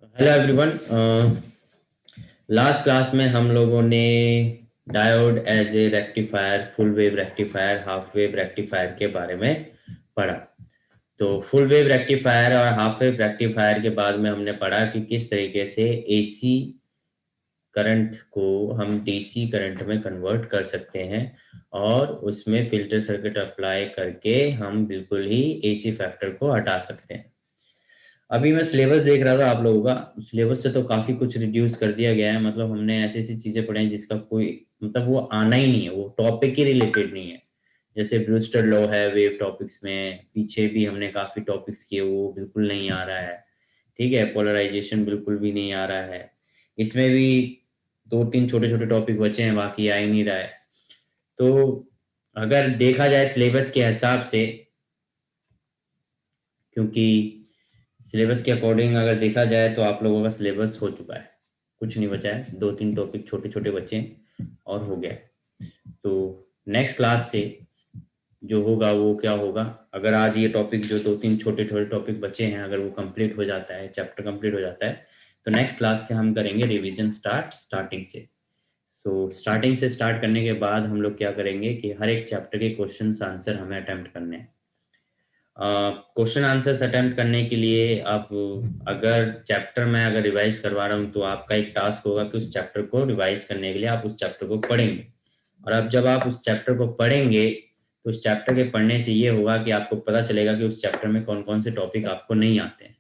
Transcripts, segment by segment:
Hello everyone. Last class में हम लोगों ने diode as a rectifier, full wave rectifier, half wave rectifier के बारे में पढ़ा। तो फुल वेव रेक्टिफायर और हाफ वेव रेक्टिफायर के बाद में हमने पढ़ा कि किस तरीके से एसी करंट को हम डीसी करंट में कन्वर्ट कर सकते हैं और उसमें फिल्टर सर्किट अप्लाई करके हम बिल्कुल ही एसी फैक्टर को हटा सकते हैं। अभी मैं सिलेबस देख रहा था आप लोगों का। सिलेबस से तो काफी कुछ रिड्यूस कर दिया गया है। मतलब हमने ऐसी ऐसी चीजें पढ़ी हैं जिसका कोई मतलब वो आना ही नहीं है, वो टॉपिक ही रिलेटेड नहीं है। जैसे ब्रूस्टर लॉ है वेव टॉपिक्स में, पीछे भी हमने काफी टॉपिक्स किए, वो बिल्कुल नहीं आ रहा है। ठीक है, पोलराइजेशन बिल्कुल भी नहीं आ रहा है। इसमें भी दो तीन छोटे छोटे टॉपिक बचे हैं, बाकी आ ही नहीं रहा है। तो अगर देखा जाए सिलेबस के हिसाब से, क्योंकि सिलेबस के अकॉर्डिंग अगर देखा जाए तो आप लोगों का सिलेबस हो चुका है, कुछ नहीं बचा है, दो तीन टॉपिक छोटे छोटे बच्चे हैं और हो गया है। तो नेक्स्ट क्लास से जो होगा वो क्या होगा, अगर आज ये टॉपिक जो दो तीन छोटे छोटे टॉपिक बचे हैं अगर वो कंप्लीट हो जाता है, चैप्टर कंप्लीट हो जाता है, तो नेक्स्ट क्लास से हम करेंगे रिवीजन स्टार्टिंग से। तो स्टार्टिंग से स्टार्ट करने के बाद हम लोग क्या करेंगे कि हर एक चैप्टर के क्वेश्चन आंसर हमें अटेम्प्ट करने हैं। क्वेश्चन आंसर्स अटेम्प्ट करने के लिए आप, अगर चैप्टर में अगर रिवाइज करवा रहा हूँ तो आपका एक टास्क होगा कि उस चैप्टर को रिवाइज करने के लिए आप उस चैप्टर को पढ़ेंगे। और अब जब आप उस चैप्टर को पढ़ेंगे तो उस चैप्टर के पढ़ने से ये होगा कि आपको पता चलेगा कि उस चैप्टर में कौन कौन से टॉपिक आपको नहीं आते हैं।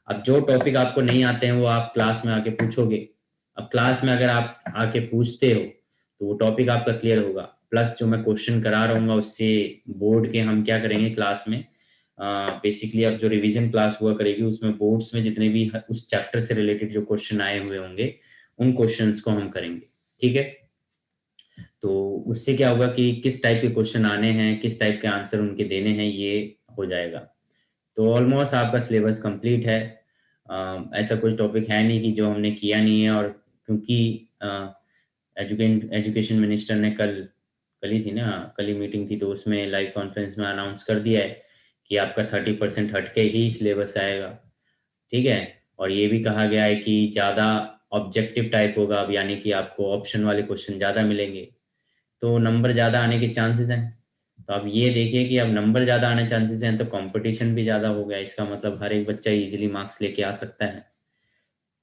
अब जो टॉपिक आपको नहीं आते हैं वो आप क्लास में आके पूछोगे। अब क्लास में अगर आप आके पूछते हो तो वो टॉपिक आपका क्लियर होगा, प्लस जो मैं क्वेश्चन करा रहूंगा उससे बोर्ड के हम क्या करेंगे क्लास में, बेसिकली अब जो रिवीजन क्लास हुआ करेगी उसमें बोर्ड्स में जितने भी उस चैप्टर से रिलेटेड जो क्वेश्चन आए हुए होंगे उन क्वेश्चंस को हम करेंगे। ठीक है, तो उससे क्या होगा कि किस टाइप के क्वेश्चन आने हैं, किस टाइप के आंसर उनके देने हैं, ये हो जाएगा। तो ऑलमोस्ट आपका सिलेबस कंप्लीट है। ऐसा कोई टॉपिक है नहीं कि जो हमने किया नहीं है। और क्योंकि एजुकेशन मिनिस्टर ने कल कल ही थी ना, कल ही मीटिंग थी, तो उसमें लाइव कॉन्फ्रेंस में अनाउंस कर दिया है कि आपका 30% हटके ही सिलेबस आएगा। ठीक है, और ये भी कहा गया है कि ज़्यादा ऑब्जेक्टिव टाइप होगा अब, यानी कि आपको ऑप्शन वाले क्वेश्चन ज़्यादा मिलेंगे, तो नंबर ज़्यादा आने के चांसेस हैं। तो अब ये देखिए कि अब नंबर ज़्यादा आने चांसेस हैं तो कंपटीशन भी ज़्यादा हो गया। इसका मतलब हर एक बच्चा इजीली मार्क्स लेके आ सकता है,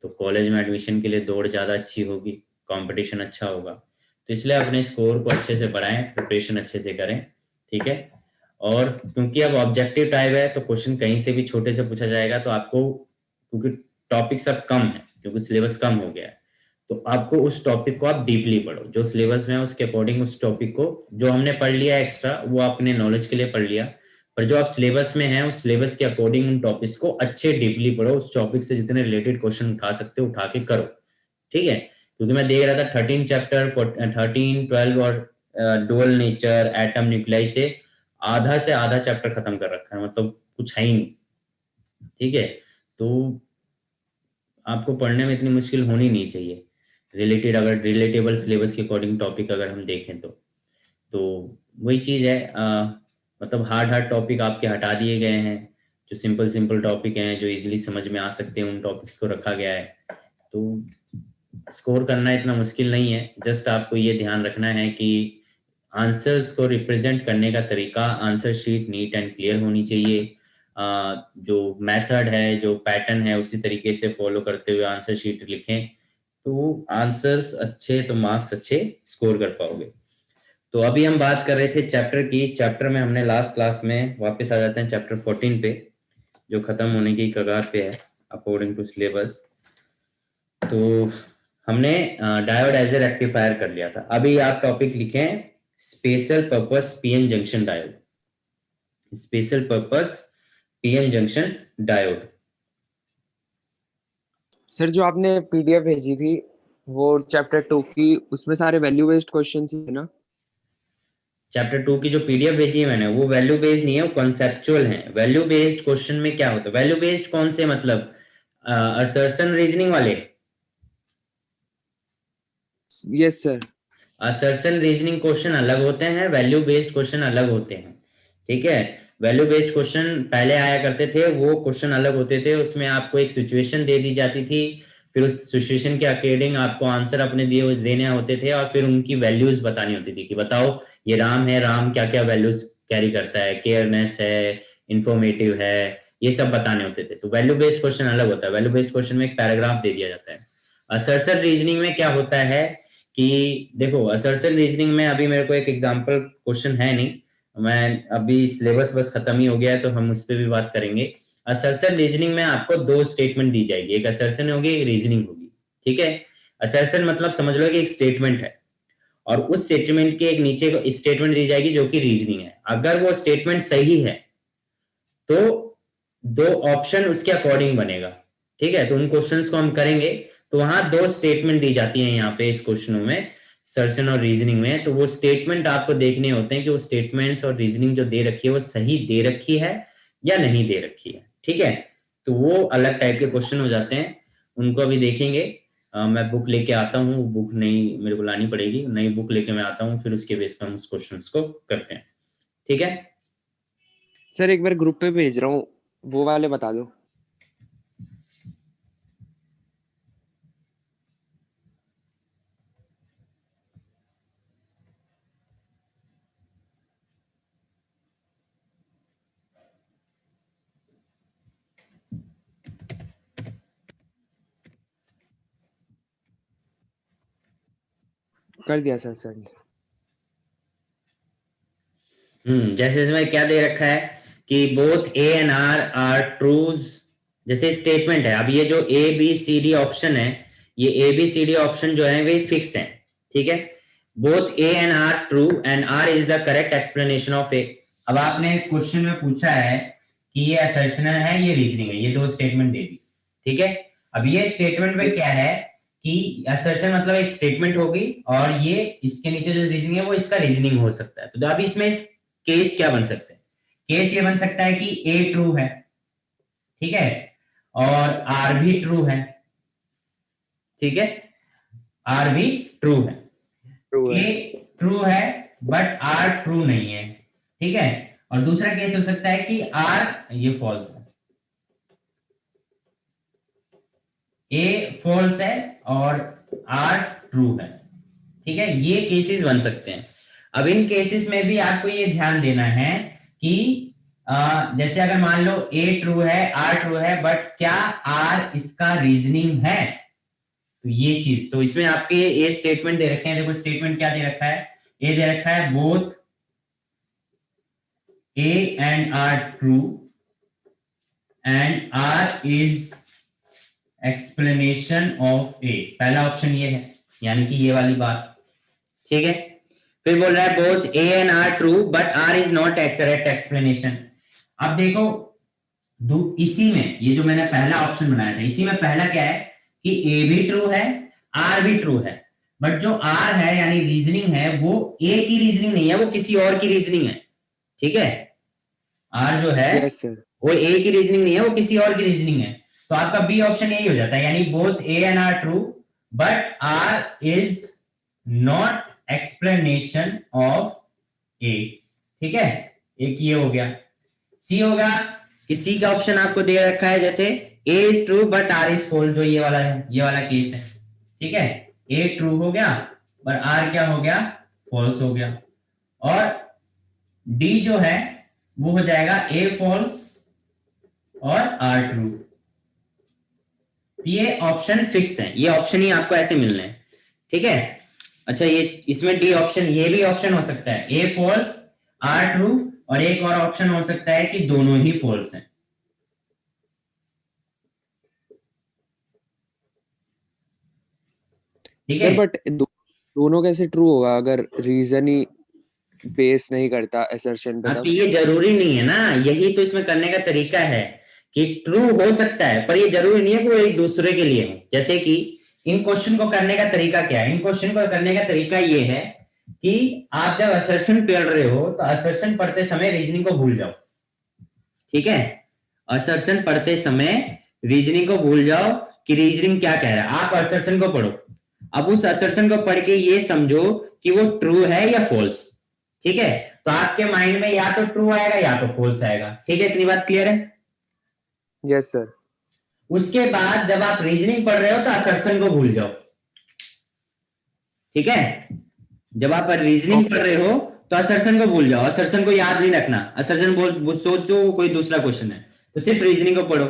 तो कॉलेज में एडमिशन के लिए दौड़ ज़्यादा अच्छी होगी, कंपटीशन अच्छा होगा। तो इसलिए अपने स्कोर को अच्छे से बढ़ाएं, प्रिपरेशन अच्छे से करें। ठीक है, और क्योंकि अब ऑब्जेक्टिव टाइप है तो क्वेश्चन कहीं से भी छोटे से पूछा जाएगा, तो आपको क्योंकि टॉपिक सब कम है, क्योंकि सिलेबस कम हो गया है, तो आपको उस टॉपिक को आप डीपली पढ़ो। जो सिलेबस में है उसके अकॉर्डिंग उस टॉपिक को जो हमने पढ़ लिया एक्स्ट्रा वो अपने नॉलेज के लिए पढ़ लिया, पर जो आप सिलेबस में है उस सिलेबस के अकॉर्डिंग उन टॉपिक्स को अच्छे डीपली पढ़ो। उस टॉपिक से जितने रिलेटेड क्वेश्चन उठा सकते हो उठा के करो। ठीक है, क्योंकि मैं देख रहा था 13 चैप्टर, 13, 12 और डुअल नेचर, एटम, न्यूक्लियाई से आधा चैप्टर खत्म कर रखा है, मतलब कुछ है ही नहीं। ठीक है, तो आपको पढ़ने में इतनी मुश्किल होनी नहीं चाहिए। अगर रिलेटेबल सिलेबस के अकॉर्डिंग टॉपिक अगर हम देखें तो वही चीज़ है। मतलब हार्ड हार्ड टॉपिक आपके हटा दिए गए हैं, जो सिंपल सिंपल टॉपिक हैं जो इजीली समझ में आ सकते हैं उन टॉपिक्स को रखा गया है। तो स्कोर करना इतना मुश्किल नहीं है, जस्ट आपको ये ध्यान रखना है कि आंसर्स को रिप्रेजेंट करने का तरीका, answer sheet neat and clear होनी चाहिए। जो मेथड है, जो पैटर्न है, उसी तरीके से फॉलो करते हुए आंसर शीट लिखें, तो आंसर्स अच्छे तो मार्क्स अच्छे स्कोर कर पाओगे। तो अभी हम बात कर रहे थे चैप्टर की। चैप्टर में हमने लास्ट क्लास में, वापस आ जाते हैं चैप्टर 14 पे जो खत्म होने की कगार पे है अकॉर्डिंग टू सिलेबस। तो हमने डायोड एज ए रेक्टिफायर कर लिया था। अभी आप टॉपिक लिखें special purpose PN junction diode. Special purpose PN junction diode. Sir जो आपने पीडीएफ भेजी थी वो चैप्टर 2 की, उसमें सारे वैल्यू बेस्ड क्वेश्चन है ना? चैप्टर 2 की जो पीडीएफ भेजी है मैंने वो वैल्यू बेस्ड नहीं है, वो कॉन्सेप्चुअल है। वैल्यू बेस्ड क्वेश्चन में क्या होता है, वैल्यू बेस्ड कौन से, मतलब असर्शन रीजनिंग वाले। Yes sir. Assertion reasoning question अलग होते हैं, वैल्यू बेस्ड क्वेश्चन अलग होते हैं। ठीक है, वैल्यू बेस्ड क्वेश्चन पहले आया करते थे, वो क्वेश्चन अलग होते थे, उसमें आपको एक सिचुएशन दे दी जाती थी, फिर उस सिचुएशन के अकॉर्डिंग आपको आंसर अपने दिए देने होते थे, और फिर उनकी वैल्यूज बतानी होती थी कि बताओ ये राम है, राम क्या क्या वैल्यूज कैरी करता है, केयरनेस है, इंफॉर्मेटिव है, ये सब बताने होते थे। तो वैल्यू बेस्ड क्वेश्चन अलग होता है। वैल्यू बेस्ड क्वेश्चन में एक पैराग्राफ दे दिया जाता है। असर्शन रीजनिंग में क्या होता है कि देखो, असर्शन रीजनिंग में अभी मेरे को एक एग्जांपल क्वेश्चन है नहीं, मैं अभी सिलेबस बस खत्म ही हो गया है तो हम उस पर भी बात करेंगे। असर्शन रीजनिंग में आपको दो स्टेटमेंट दी जाएगी, एक असर्शन होगी, एक रीजनिंग होगी। ठीक है, असर्शन मतलब समझ लो कि एक स्टेटमेंट है, और उस स्टेटमेंट के एक नीचे को स्टेटमेंट दी जाएगी जो कि रीजनिंग है। अगर वो स्टेटमेंट सही है तो दो ऑप्शन उसके अकॉर्डिंग बनेगा। ठीक है, तो उन क्वेश्चंस को हम करेंगे। तो वहां दो स्टेटमेंट दी जाती है यहाँ पे इस क्वेश्चनों में, सर्शन और रीजनिंग में। तो वो स्टेटमेंट आपको देखने होते हैं कि वो स्टेटमेंट्स और रीजनिंग जो दे रखी है वो सही दे रखी है या नहीं दे रखी है। ठीक है, तो वो अलग टाइप के क्वेश्चन हो जाते हैं, उनको अभी देखेंगे। मैं बुक लेके आता हूँ, बुक नहीं मेरे को लानी पड़ेगी, नई बुक लेके मैं आता हूँ, फिर उसके बेस पर हम उस क्वेश्चन को करते हैं। ठीक है सर एक बार ग्रुप पे भेज रहा हूँ, वो वाले बता दो। कर दिया सर सर। जैसे इसमें क्या दे रखा है कि both A and R are true, जैसे स्टेटमेंट है। अब ये जो A B C D option है, ये A B C D option जो है वे फिक्स है। ठीक है, both A and R true and R is the correct explanation of A. अब आपने क्वेश्चन में पूछा है कि ये असर्शन है, ये रीजनिंग है, ये दो स्टेटमेंट दे दी। ठीक है, अब ये स्टेटमेंट में क्या है कि असर्शन मतलब एक स्टेटमेंट होगी, और ये इसके नीचे जो रीजनिंग है वो इसका रीजनिंग हो सकता है। तो अभी इसमें केस क्या बन सकते हैं? केस ये बन सकता है कि ए ट्रू है, ठीक है, और आर भी ट्रू है। ठीक है, आर भी ट्रू है, ट्रू है। ए ट्रू है बट आर ट्रू नहीं है। ठीक है, और दूसरा केस हो सकता है कि आर, ये फॉल्स है, ए फॉल्स है और आर ट्रू है। ठीक है, ये केसेस बन सकते हैं। अब इन केसेस में भी आपको ये ध्यान देना है कि जैसे अगर मान लो ए ट्रू है, आर ट्रू है, बट क्या आर इसका रीजनिंग है? तो ये चीज, तो इसमें आपके ए स्टेटमेंट दे रखे हैं। देखो स्टेटमेंट क्या दे रखा है, ए दे रखा है both A and R true and R is explanation of A. पहला ऑप्शन ये है, यानी कि ये वाली बात। ठीक है, फिर बोल रहा है both A and R true but R is not a correct explanation. अब देखो इसी में ये जो मैंने पहला ऑप्शन बनाया था, इसी में पहला क्या है कि ए भी ट्रू है, आर भी ट्रू है, बट जो आर है यानी रीजनिंग है वो ए की रीजनिंग नहीं है, वो किसी और की रीजनिंग है। ठीक है, आर जो है यस सर। वो ए की रीजनिंग नहीं है, वो किसी और की रीजनिंग है। तो आपका बी ऑप्शन यही हो जाता है, यानी both A and R true but R is not explanation of A. ठीक है, एक ये हो गया। सी होगा कि सी का ऑप्शन आपको दे रखा है, जैसे A is true but R is false, जो ये वाला है, ये वाला केस है। ठीक है, ए ट्रू हो गया पर आर क्या हो गया, फॉल्स हो गया। और डी जो है वो हो जाएगा ए फॉल्स और आर ट्रू। ये ऑप्शन फिक्स है, ये ऑप्शन ही आपको ऐसे मिलने हैं। ठीक है, अच्छा ये इसमें डी ऑप्शन, ये भी ऑप्शन हो सकता है ए फॉल्स आर ट्रू, और एक और ऑप्शन हो सकता है कि दोनों ही फॉल्स हैं। ठीक है, सर बट दोनों कैसे ट्रू होगा अगर रीजन ही बेस नहीं करता असर्शन पे? हाँ, तो तब ये जरूरी नहीं है ना, यही तो इसमें करने का तरीका है कि ट्रू हो सकता है पर ये जरूरी नहीं है कि वो एक दूसरे के लिए हो। जैसे कि इन क्वेश्चन को करने का तरीका क्या है, इन क्वेश्चन को करने का तरीका ये है कि आप जब असर्शन पढ़ रहे हो तो असर्शन पढ़ते समय रीजनिंग को भूल जाओ। ठीक है, असर्शन पढ़ते समय रीजनिंग को भूल जाओ कि रीजनिंग क्या कह रहा है, आप असर्शन को पढ़ो। अब उस असर्शन को पढ़ के ये समझो कि वो ट्रू है या फॉल्स। ठीक है, तो आपके माइंड में या तो ट्रू आएगा या तो फॉल्स आएगा। ठीक है, इतनी बात क्लियर है? Yes sir. उसके बाद जब आप रीजनिंग पढ़ रहे हो तो असर्शन को भूल जाओ। ठीक है, जब आप रीजनिंग पढ़ रहे हो तो असर्शन को भूल जाओ, असर्शन को याद नहीं रखना। असर्शन बोल सोचो कोई दूसरा क्वेश्चन है, तो सिर्फ रीजनिंग को पढ़ो।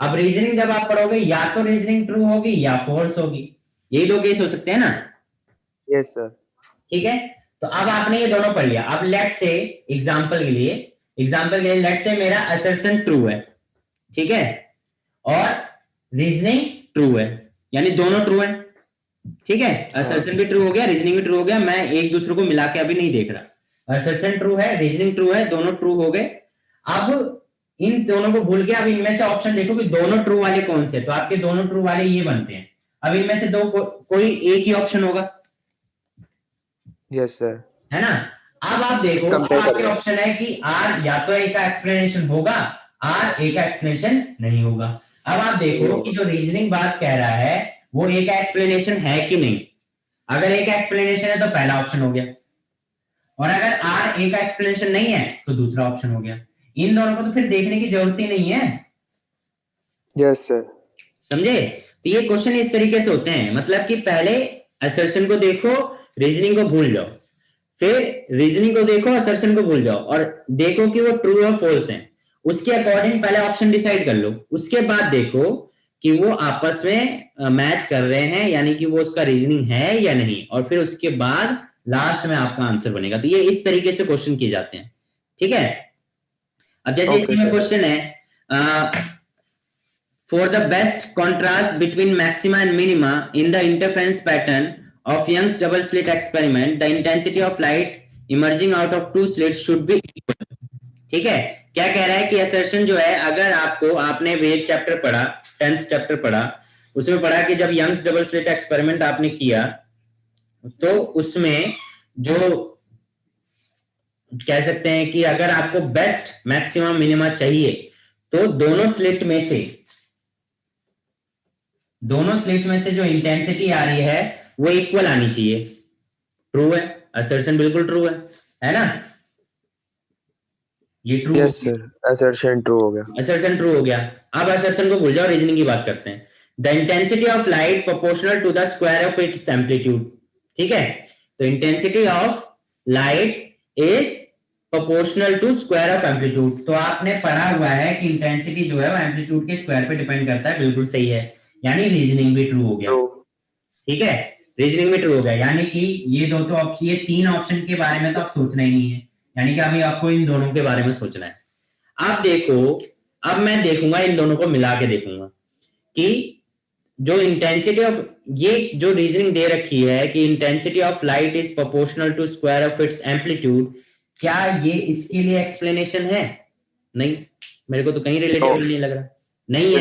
अब रीजनिंग जब आप पढ़ोगे या तो रीजनिंग ट्रू होगी या फॉल्स होगी, यही दो केस हो सकते हैं ना। Yes sir. ठीक है, तो अब आपने ये दोनों पढ़ लिया। अब लेट्स से एग्जांपल के लिए लेट्स से मेरा असर्शन ट्रू है, ठीक है, और रीजनिंग ट्रू है, यानी दोनों ट्रू है। ठीक है, असर्शन भी ट्रू हो गया, रीजनिंग भी ट्रू हो गया, मैं एक दूसरे को मिला के अभी नहीं देख रहा। असर्शन ट्रू है, रीजनिंग ट्रू है, दोनों ट्रू हो गए। अब इन दोनों को भूल के अब इनमें से ऑप्शन देखो कि दोनों ट्रू वाले कौन से, तो आपके दोनों ट्रू वाले ये बनते हैं। अब इनमें से दो कोई एक ही ऑप्शन होगा। Yes sir. है ना। अब आप देखो, अब आपके ऑप्शन है कि आर या तो ए का एक्सप्लेनेशन होगा, आर ए का एक्सप्लेनेशन नहीं होगा। अब आप देखो कि जो रीजनिंग बात कह रहा है वो ए का एक्सप्लेनेशन है कि नहीं। अगर ए का एक्सप्लेनेशन है तो पहला ऑप्शन हो गया, और अगर आर ए का एक्सप्लेनेशन नहीं है तो दूसरा ऑप्शन हो गया। इन दोनों को तो फिर देखने की जरूरत ही नहीं है। Yes sir. समझे? तो ये क्वेश्चन इस तरीके से होते हैं, मतलब कि पहले असर्शन को देखो, रीजनिंग को भूल जाओ, फिर रीजनिंग को देखो, असर्शन को भूल जाओ, और देखो कि वो ट्रू और फॉल्स हैं। उसके अकॉर्डिंग पहले ऑप्शन डिसाइड कर लो, उसके बाद देखो कि वो आपस में मैच कर रहे हैं, यानी कि वो उसका रीजनिंग है या नहीं, और फिर उसके बाद लास्ट में आपका आंसर बनेगा। तो ये इस तरीके से क्वेश्चन किए जाते हैं। ठीक है, अब जैसे इसमें क्वेश्चन है, for the best contrast between maxima and minima in the interference pattern of Young's double slit experiment, the intensity of light emerging out of two slits should be equal. ठीक है, क्या कह रहा है कि असर्शन जो है, अगर आपने वेव चैप्टर पढ़ा, 10th चैप्टर पढ़ा, उसमें पढ़ा कि जब यंग्स डबल स्लिट एक्सपेरिमेंट आपने किया तो उसमें जो कह सकते हैं कि अगर आपको बेस्ट मैक्सिमम मिनिमा चाहिए तो दोनों स्लिट में से जो इंटेंसिटी आ रही है वो इक्वल आनी चाहिए। ट्रू है, असर्शन बिल्कुल ट्रू है ना। ये true. Yes sir, assertion true हो गया। असर्शन ट्रू हो गया। अब असर्शन को भूल जाओ, रीजनिंग की बात करते हैं। The intensity of light proportional to the square of its amplitude. ठीक है, तो intensity of light is proportional to square of amplitude. तो आपने पढ़ा हुआ है कि इंटेंसिटी जो है वो एम्पलीट्यूड के स्क्वायर पे डिपेंड करता है, बिल्कुल सही है, यानी रीजनिंग भी ट्रू हो गया। ठीक है, रीजनिंग भी ट्रू हो गया, यानी कि ये दो तो ऑप्शन, ये तीन ऑप्शन के बारे में तो आप सोचना ही नहीं है, यानी कि अभी आपको इन दोनों के बारे में सोचना है। अब देखो, अब मैं देखूंगा, इन दोनों को मिला के देखूंगा कि जो इंटेंसिटी ऑफ, ये जो रीजनिंग दे रखी है कि intensity of light is proportional to square of its amplitude, क्या ये इसके लिए एक्सप्लेनेशन है? नहीं, मेरे को तो कहीं रिलेटेबल नहीं लग रहा। नहीं है,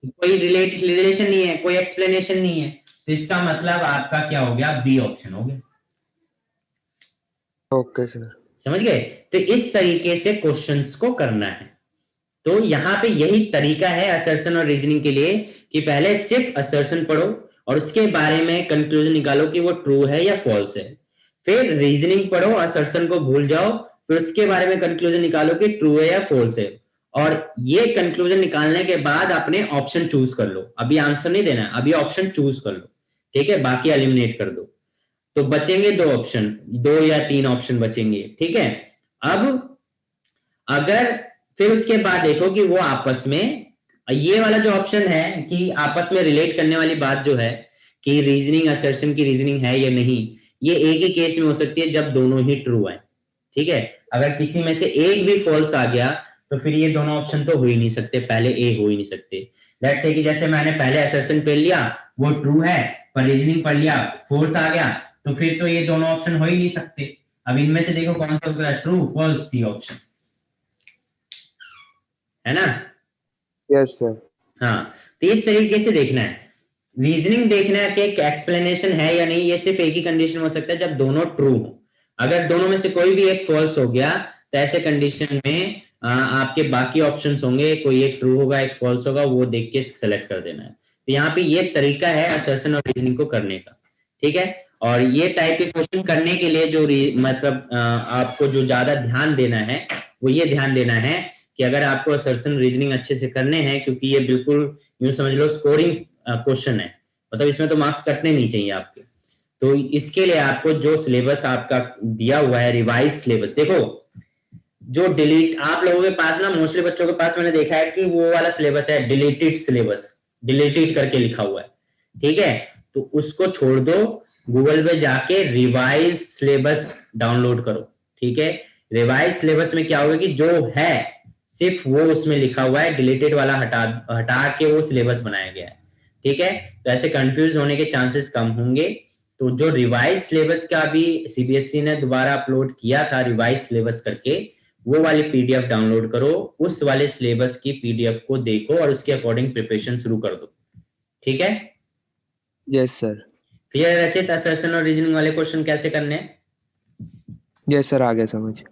कोई रिलेशन नहीं है, कोई एक्सप्लेनेशन नहीं है, तो इसका मतलब आपका क्या हो गया? बी ऑप्शन हो गया। ओके सर, समझ गए? तो इस तरीके से क्वेश्चंस को करना है। तो यहाँ पे यही तरीका है असर्शन और रीजनिंग के लिए कि पहले सिर्फ असर्शन पढ़ो और उसके बारे में कंक्लूजन निकालो कि वो ट्रू है या फॉल्स है। फिर रीजनिंग पढ़ो, असर्शन को भूल जाओ, फिर उसके बारे में कंक्लूजन निकालो कि ट्रू है या फॉल्स है। और ये कंक्लूजन निकालने के बाद अपने ऑप्शन चूज कर लो। अभी आंसर नहीं देना, अभी ऑप्शन चूज कर लो। ठीक है, बाकी एलिमिनेट कर दो, तो बचेंगे दो ऑप्शन, 2 या 3 ऑप्शन बचेंगे। ठीक है, अब अगर फिर उसके बाद देखो कि वो आपस में, ये वाला जो ऑप्शन है कि आपस में रिलेट करने वाली बात जो है कि रीजनिंग असर्शन की रीजनिंग है या नहीं, ये एक ही केस में हो सकती है जब दोनों ही ट्रू है। ठीक है, अगर किसी में से एक भी फॉल्स आ गया तो फिर ये दोनों ऑप्शन तो हो ही नहीं सकते, पहले ए हो ही नहीं सकते। लेट्स से कि जैसे मैंने पहले असर्शन पढ़ लिया, वो ट्रू है, पर रीजनिंग पढ़ लिया, फॉल्स आ गया, तो फिर तो ये दोनों ऑप्शन हो ही नहीं सकते। अब इनमें से देखो कौन सा होगा? ट्रू, फॉल्स, सी ऑप्शन, है ना। Yes sir. हाँ, तो इस तरीके से देखना है। रीजनिंग देखना है कि एक्सप्लेनेशन है या नहीं, ये सिर्फ एक ही कंडीशन हो सकता है जब दोनों ट्रू हो। अगर दोनों में से कोई भी एक फॉल्स हो गया तो ऐसे कंडीशन में आपके बाकी ऑप्शंस होंगे, कोई एक ट्रू होगा, एक फॉल्स होगा, वो देख के सेलेक्ट कर देना है। तो यहाँ पे ये तरीका है असर्शन और रीजनिंग को करने का। ठीक है, और ये टाइप के क्वेश्चन करने के लिए जो मतलब आपको जो ज्यादा ध्यान देना है वो ये ध्यान देना है कि अगर आपको असर्शन रीजनिंग अच्छे से करने हैं, क्योंकि ये बिल्कुल यूं समझ लो स्कोरिंग क्वेश्चन है, मतलब इसमें तो मार्क्स कटने नहीं चाहिए आपके। तो इसके लिए आपको जो सिलेबस आपका दिया हुआ है, रिवाइज सिलेबस, देखो जो डिलीट आप लोगों के पास ना, मोस्टली बच्चों के पास मैंने देखा है कि वो वाला सिलेबस है डिलीटेड सिलेबस, डिलीटेड करके लिखा हुआ है, ठीक है। तो उसको छोड़ दो, गूगल पे जाके रिवाइज सिलेबस डाउनलोड करो, ठीक है। रिवाइज सिलेबस में क्या होगा कि जो है सिर्फ वो उसमें लिखा हुआ है, डिलीटेड वाला हटा हटा के वो सिलेबस बनाया गया है, ठीक है। तो ऐसे कंफ्यूज होने के चांसेस कम होंगे। तो जो रिवाइज सिलेबस का भी सीबीएसई ने दोबारा अपलोड किया था रिवाइज सिलेबस करके, वो वाली पीडीएफ डाउनलोड करो, उस वाले सिलेबस की पीडीएफ को देखो और उसके अकॉर्डिंग प्रिपरेशन शुरू कर दो, ठीक है। Yes sir. क्लियर है रचित, असर्शन और रीजनिंग वाले क्वेश्चन कैसे करने हैं? यस सर, आ गया समझ।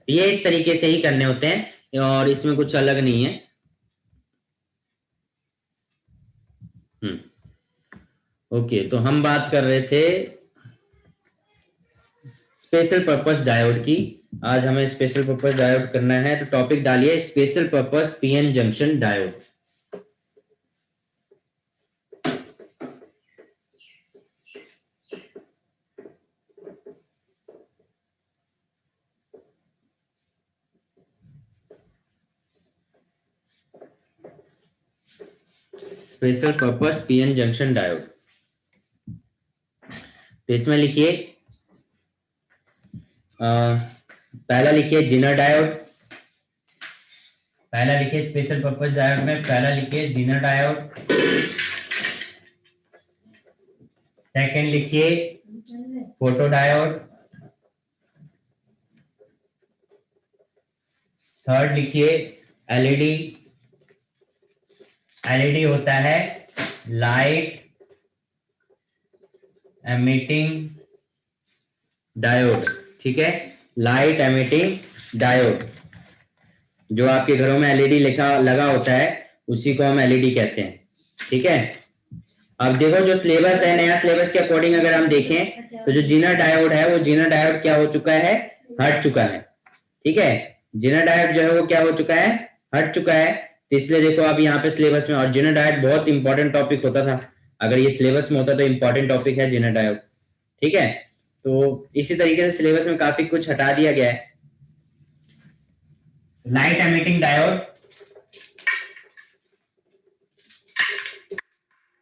ये इस तरीके से ही करने होते हैं और इसमें कुछ अलग नहीं है। ओके, तो हम बात कर रहे थे स्पेशल पर्पस डायोड की। आज हमें स्पेशल पर्पस डायोड करना है, तो टॉपिक डालिए special purpose PN junction diode. Special purpose PN junction diode, तो इसमें लिखिए पहला लिखिए जिनर डायोड, पहला लिखिए स्पेशल पर्पस डायोड में पहला लिखिए जिनर डायोड, सेकंड लिखिए फोटो डायोड, थर्ड लिखिए एलईडी। एलईडी होता है लाइट एमिटिंग डायोड, ठीक है, लाइट एमिटिंग डायोड। जो आपके घरों में एलईडी लिखा लगा होता है उसी को हम एलईडी कहते हैं, ठीक है। अब देखो जो सिलेबस है, नया सिलेबस के अकॉर्डिंग अगर हम देखें तो जो जीनर डायोड है वो जीनर डायोड क्या हो चुका है, हट चुका है, ठीक है। जीनर डायोड जो है वो क्या हो चुका है, हट चुका है। तो इसलिए देखो अब यहाँ पे सिलेबस में, और जीनर डायोड बहुत इंपॉर्टेंट टॉपिक होता था, अगर ये सिलेबस में होता तो इंपॉर्टेंट टॉपिक है जीनर डायोड, ठीक है। तो इसी तरीके से सिलेबस में काफी कुछ हटा दिया गया है। लाइट एमिटिंग डायोड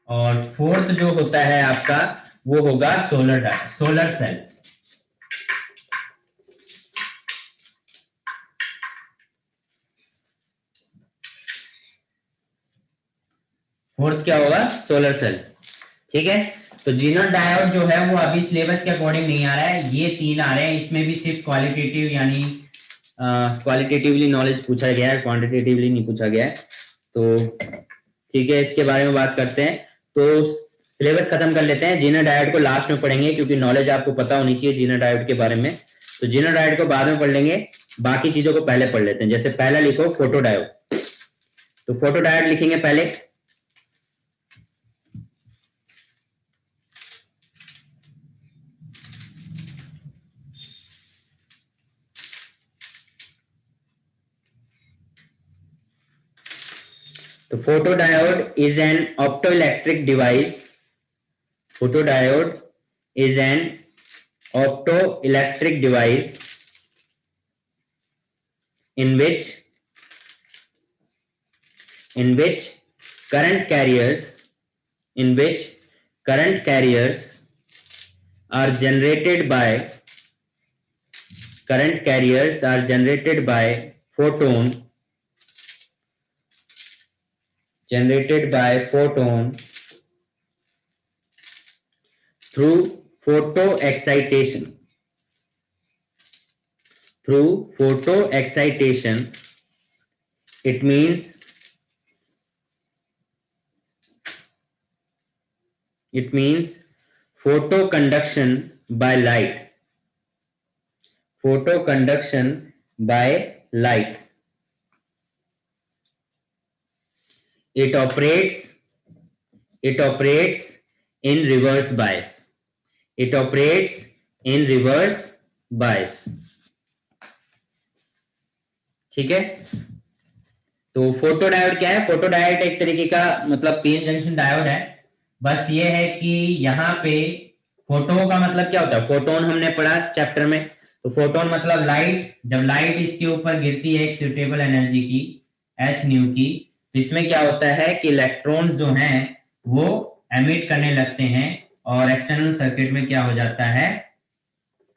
और फोर्थ जो होता है आपका वो होगा सोलर सेल। फोर्थ क्या होगा, सोलर सेल, ठीक है। तो जीनर डायोड जो है वो अभी सिलेबस के अकॉर्डिंग नहीं आ रहा है, ये तीन आ रहे हैं, इसमें भी सिर्फ क्वालिटेटिव यानी क्वालिटेटिवली नॉलेज पूछा गया है, क्वांटिटेटिवली नहीं पूछा गया है। तो ठीक है, इसके बारे में बात करते हैं। तो सिलेबस खत्म कर लेते हैं, जीनर डायोड को लास्ट में पढ़ेंगे क्योंकि नॉलेज आपको पता होनी चाहिए जीनर डायोड के बारे में। तो जीनर डायोड को बाद में पढ़ लेंगे, बाकी चीजों को पहले पढ़ लेते हैं। जैसे पहला लिखो फोटो डायोड, तो फोटो डायोड लिखेंगे पहले। तो photodiode is an optoelectric device. Photodiode is an optoelectric device in which current carriers are generated by photon through photo excitation. It means photoconduction by light. It operates in reverse bias. It operates in reverse bias. ठीक है, तो photo diode क्या है? Photo diode एक तरीके का मतलब PN junction diode है। बस ये है कि यहाँ पे फोटो का मतलब क्या होता है? फोटोन हमने पढ़ा चैप्टर में। तो फोटोन मतलब लाइट, जब लाइट इसके ऊपर गिरती है एक सुटेबल एनर्जी की h न्यू की, तो इसमें क्या होता है कि इलेक्ट्रॉन्स जो हैं वो एमिट करने लगते हैं और एक्सटर्नल सर्किट में क्या हो जाता है?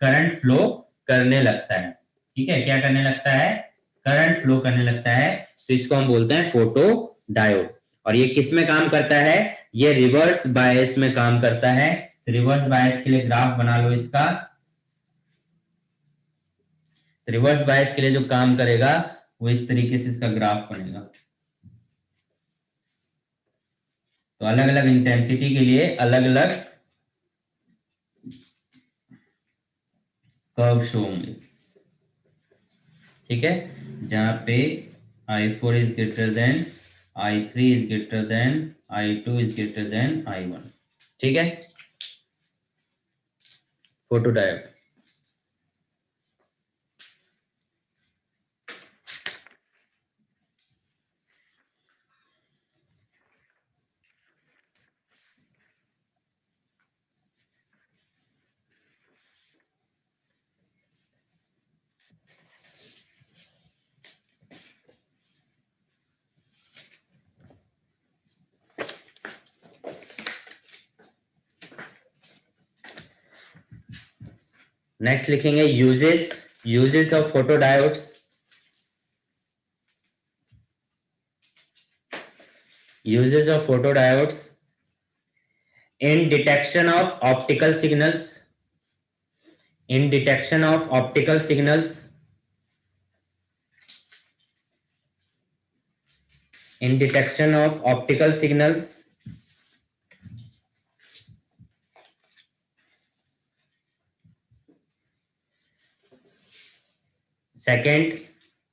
करंट फ्लो करने लगता है। ठीक है, क्या करने लगता है? करंट फ्लो करने लगता है। तो इसको हम बोलते हैं फोटो डायोड। और ये किस में काम करता है? ये रिवर्स बायस में काम करता है। रिवर्स बायस के लिए ग्राफ बना लो इसका। रिवर्स बायस के लिए जो काम करेगा वो इस तरीके से इसका ग्राफ बनेगा। तो अलग अलग इंटेंसिटी के लिए अलग अलग कर्व शो होंगे। ठीक है, जहां पे I4 is greater than I3 is greater than I2 is greater than I1। ठीक है, फोटो डायोड। नेक्स्ट लिखेंगे uses of photo diodes. Uses of photo diodes in detection of optical signals, in detection of optical signals, in detection of optical signals, second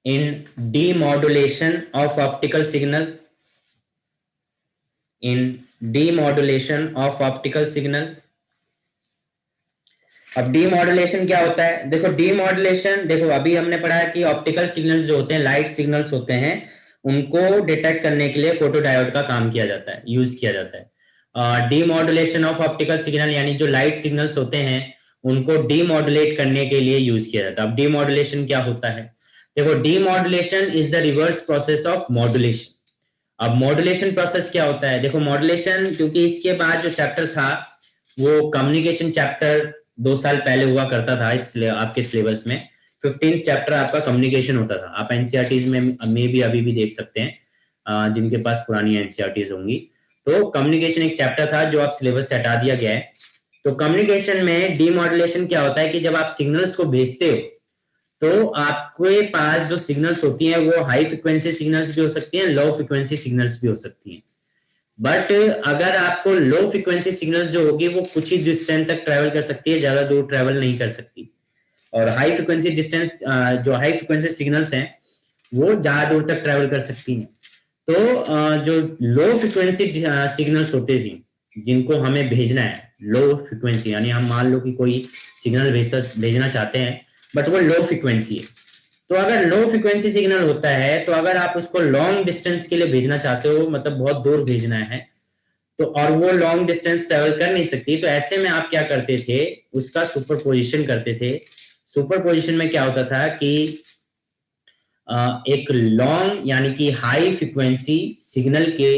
in demodulation of optical signal, in demodulation of optical signal। अब demodulation क्या होता है? देखो demodulation, देखो अभी हमने पढ़ा है कि ऑप्टिकल सिग्नल्स जो होते हैं, लाइट सिग्नल्स होते हैं, उनको डिटेक्ट करने के लिए फोटो डायोड का काम किया जाता है, यूज किया जाता है। डीमॉड्यूलेशन ऑफ ऑप्टिकल सिग्नल यानी जो लाइट सिग्नल्स होते हैं उनको डीमॉड्यूलेट करने के लिए यूज किया जाता है। अब डीमॉड्यूलेशन क्या होता है? देखो demodulation is the reverse process of modulation. अब मॉड्यूलेशन प्रोसेस क्या होता है? देखो मॉड्यूलेशन, क्योंकि इसके बाद जो चैप्टर था वो कम्युनिकेशन चैप्टर 2 साल पहले हुआ करता था इस आपके सिलेबस में। 15th चैप्टर आपका कम्युनिकेशन होता था। आप एनसीईआरटीज में भी अभी भी देख सकते हैं जिनके पास पुरानी एनसीईआरटीज होंगी। तो कम्युनिकेशन एक चैप्टर था जो आप सिलेबस से हटा दिया गया है। तो कम्युनिकेशन में डीमॉड्यूलेशन क्या होता है कि जब आप सिग्नल्स को भेजते हो तो आपके पास जो सिग्नल्स होती हैं वो हाई फ्रिक्वेंसी सिग्नल्स भी हो सकती हैं, लो फ्रिक्वेंसी सिग्नल्स भी हो सकती हैं। बट अगर आपको लो फ्रिक्वेंसी सिग्नल जो होगी वो कुछ ही डिस्टेंस तक ट्रेवल कर सकती है, ज्यादा दूर ट्रेवल नहीं कर सकती। और हाई फ्रिक्वेंसी डिस्टेंस जो हाई फ्रिक्वेंसी सिग्नल्स हैं वो ज्यादा दूर तक ट्रेवल कर सकती हैं। तो जो लो फ्रिक्वेंसी सिग्नल्स होते थे जिनको हमें भेजना है, लो फ्रिक्वेंसी यानी हम मान लो कि कोई सिग्नल भेजना चाहते हैं बट वो लो फ्रिक्वेंसी है। तो अगर लो फ्रिक्वेंसी सिग्नल होता है तो अगर आप उसको लॉन्ग डिस्टेंस के लिए भेजना चाहते हो, मतलब बहुत दूर भेजना है, तो और वो लॉन्ग डिस्टेंस ट्रेवल कर नहीं सकती, तो ऐसे में आप क्या करते थे? उसका सुपरपोजिशन करते थे। सुपरपोजिशन में क्या होता था कि एक लॉन्ग यानी कि हाई फ्रिक्वेंसी सिग्नल के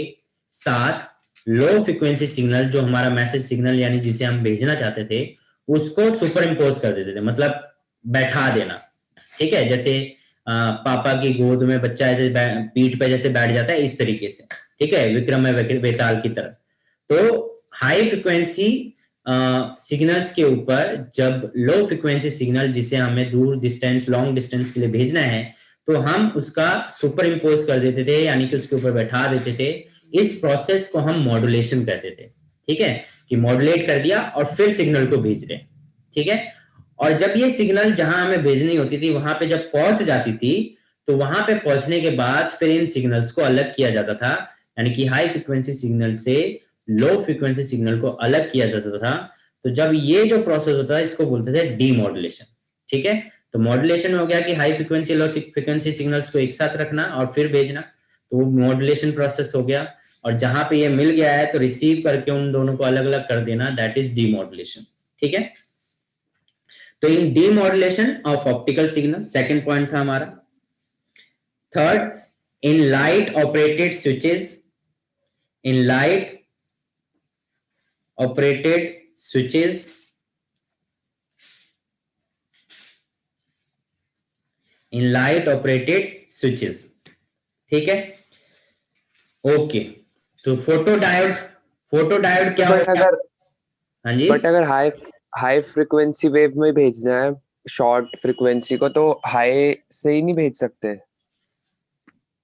साथ लो फ्रिक्वेंसी सिग्नल जो हमारा मैसेज सिग्नल यानी जिसे हम भेजना चाहते थे उसको सुपर इम्पोज कर देते थे, मतलब बैठा देना। ठीक है, जैसे पापा की गोद में बच्चा ऐसे पीठ पे जैसे बैठ जाता है इस तरीके से। ठीक है, विक्रम में बेताल की तरह। तो हाई फ्रिक्वेंसी सिग्नल्स के ऊपर जब लो फ्रिक्वेंसी सिग्नल जिसे हमें दूर डिस्टेंस लॉन्ग डिस्टेंस के लिए भेजना है तो हम उसका सुपर इम्पोज कर देते थे, यानी कि उसके ऊपर बैठा देते थे। इस प्रोसेस को हम मॉड्यूलेशन कहते थे। ठीक है, कि मॉड्यूलेट कर दिया और फिर सिग्नल को भेज रहे। ठीक है, और जब ये सिग्नल जहां हमें भेजनी होती थी वहां पे जब पहुंच जाती थी तो वहां पे पहुंचने के बाद फिर इन सिग्नल्स को अलग किया जाता था, यानी कि हाई फ्रिक्वेंसी सिग्नल से लो फ्रिक्वेंसी सिग्नल को अलग किया जाता था। तो जब ये जो प्रोसेस होता है इसको बोलते थे डीमॉड्यूलेशन। ठीक है, तो मॉड्यूलेशन हो गया कि high frequency low frequency signals को एक साथ रखना और फिर भेजना, तो वो मॉड्यूलेशन प्रोसेस हो गया। और जहां पे ये मिल गया है तो रिसीव करके उन दोनों को अलग अलग कर देना, दैट इज डीमॉड्यूलेशन। ठीक है, तो in demodulation of optical signal, second point था हमारा। Third, in light operated switches, in light operated switches, in light operated switches। ठीक है, ओके। तो फोटो डायोड, फोटो डायोड क्या बट होता है? अगर हाँ जी, बट अगर हाई हाई फ्रिक्वेंसी वेव में भेजना है शॉर्ट फ्रिक्वेंसी को, तो हाई से ही नहीं भेज सकते?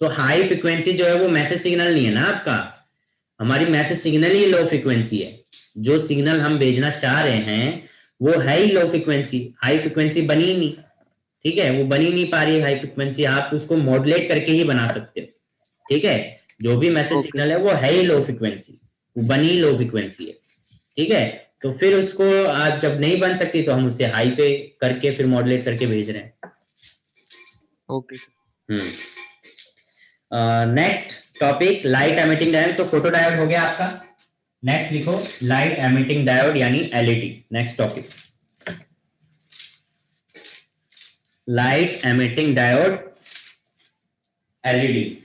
तो हाई फ्रिक्वेंसी जो है वो मैसेज सिग्नल नहीं है ना आपका, हमारी मैसेज सिग्नल ही लो फ्रीक्वेंसी है। जो सिग्नल हम भेजना चाह रहे हैं वो है ही लो फ्रीक्वेंसी, हाई फ्रीक्वेंसी बनी ही नहीं। ठीक है, वो बनी नहीं पा रही है हाई फ्रीक्वेंसी, आप उसको मॉडुलेट करके ही बना सकते हो। ठीक है, जो भी मैसेज ओके सिग्नल है वो है ही लो फ्रीक्वेंसी, वो बनी लो फ्रीक्वेंसी है। ठीक है, तो फिर उसको आप जब नहीं बन सकती तो हम उसे हाई पे करके फिर मॉडुलेट करके भेज रहे हैं। Okay next topic light emitting diode. तो फोटो डायोड हो गया आपका। नेक्स्ट लिखो लाइट एमिटिंग डायोड यानी LED. Next topic light emitting diode LED.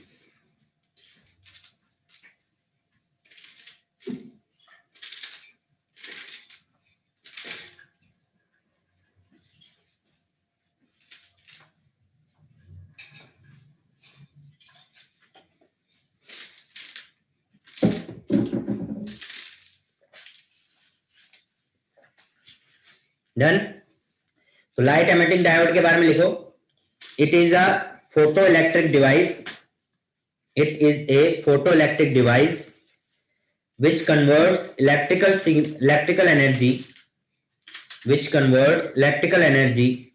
Done. तो लाइट एमिटिंग डायोड के बारे में लिखो, it is a photo electric device, it is a photoelectric device which converts electrical energy, which converts electrical energy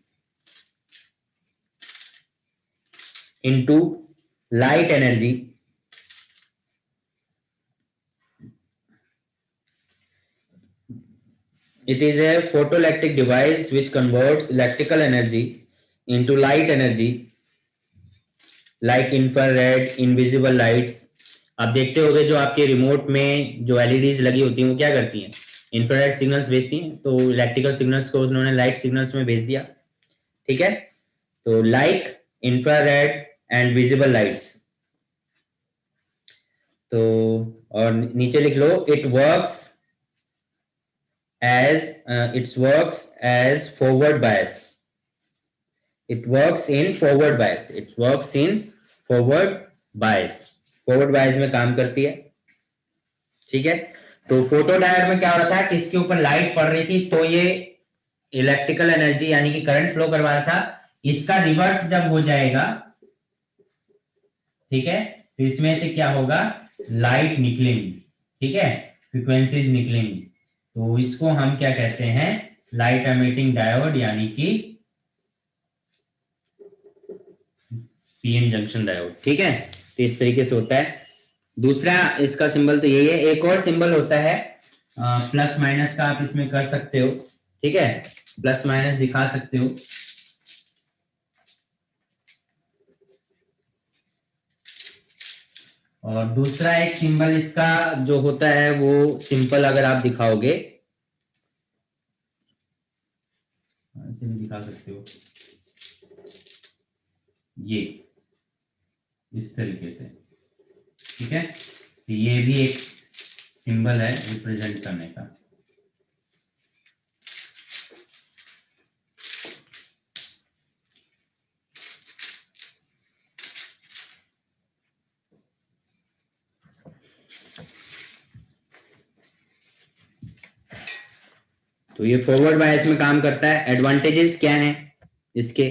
into light energy it is a photoelectric device which converts electrical energy into light energy like infrared invisible lights। आप देखते होंगे जो आपके remote में जो LEDs लगी होती हैं वो क्या करती हैं, इंफ्रारेड सिग्नल्स भेजती हैं, तो इलेक्ट्रिकल सिग्नल्स को उन्होंने लाइट सिग्नल्स में भेज दिया। ठीक है, तो like infrared and visible lights. तो और नीचे लिख लो it works as forward bias, it works in forward bias, it works in forward bias, forward bias में काम करती है। ठीक है, तो फोटो डायोड में क्या हो रहा था कि इसके ऊपर लाइट पड़ रही थी तो ये इलेक्ट्रिकल एनर्जी यानी कि करंट फ्लो करवा रहा था, इसका रिवर्स जब हो जाएगा, ठीक है, तो इसमें से क्या होगा, लाइट निकलेंगी। ठीक है, फ्रीक्वेंसीज निकलेंगी, तो इसको हम क्या कहते हैं, लाइट एमिटिंग डायोड यानी कि पीएन जंक्शन डायोड। ठीक है, तो इस तरीके से होता है। दूसरा इसका सिंबल तो यही है, एक और सिंबल होता है प्लस माइनस का, आप इसमें कर सकते हो। ठीक है, प्लस माइनस दिखा सकते हो। और दूसरा एक सिंबल इसका जो होता है वो सिंपल अगर आप दिखाओगे, ऐसे भी दिखा सकते हो, ये इस तरीके से। ठीक है, तो ये भी एक सिंबल है रिप्रेजेंट करने का। तो ये फॉरवर्ड बायस में काम करता है। एडवांटेजेस क्या हैं इसके,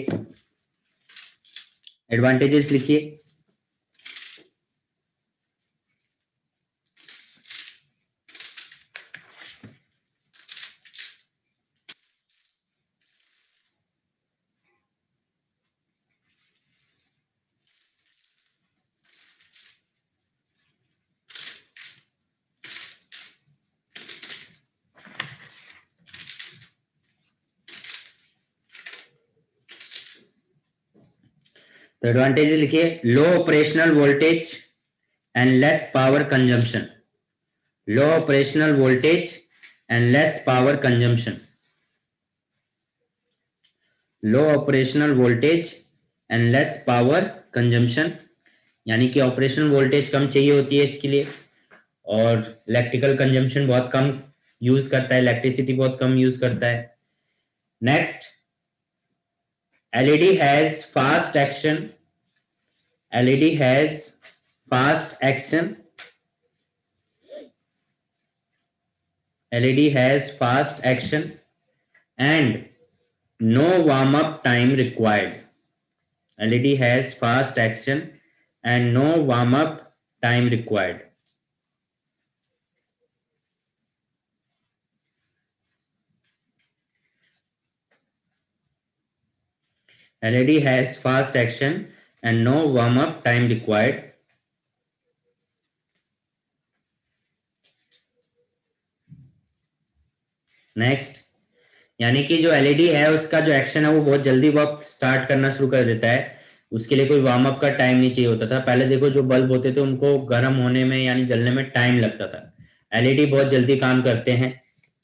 एडवांटेजेस लिखिए। तो एडवांटेज लिखिए, low operational voltage and less power consumption, low operational voltage and less power consumption, low operational voltage and less power consumption, यानी कि ऑपरेशनल वोल्टेज कम चाहिए होती है इसके लिए, और इलेक्ट्रिकल कंजम्पशन बहुत कम यूज करता है, इलेक्ट्रिसिटी बहुत कम यूज करता है। Next, LED has fast action, LED has fast action, LED has fast action and no warm up time required. LED has fast action and no warm up time required. LED has fast action and no warm up time required. Next, यानी कि जो LED है उसका जो action है वो बहुत जल्दी वर्क स्टार्ट करना शुरू कर देता है, उसके लिए कोई वार्म अप का टाइम नहीं चाहिए होता था। पहले देखो जो बल्ब होते थे उनको गर्म होने में यानी जलने में टाइम लगता था, एलईडी बहुत जल्दी काम करते हैं।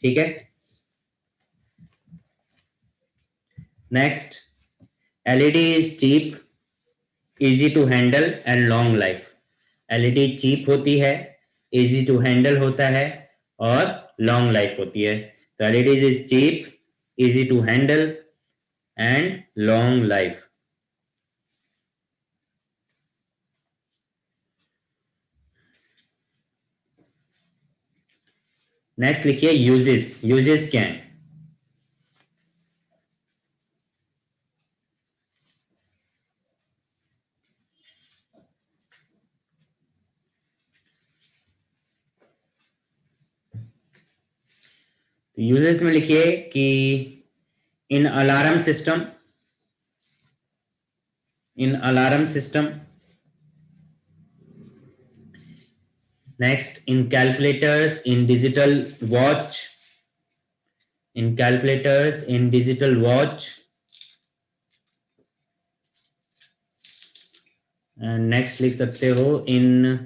ठीक है। Next, LED is cheap, easy to handle and long life. LED cheap होती है, इजी टू हैंडल होता है और लॉन्ग लाइफ होती है। तो LED is cheap, easy to handle and long life. Next लिखिए यूजेस, यूजेस क्या है? तो यूजेस में लिखिए कि in alarm system, in alarm system, next in calculators, in digital watch, in calculators, in digital watch, next लिख सकते हो in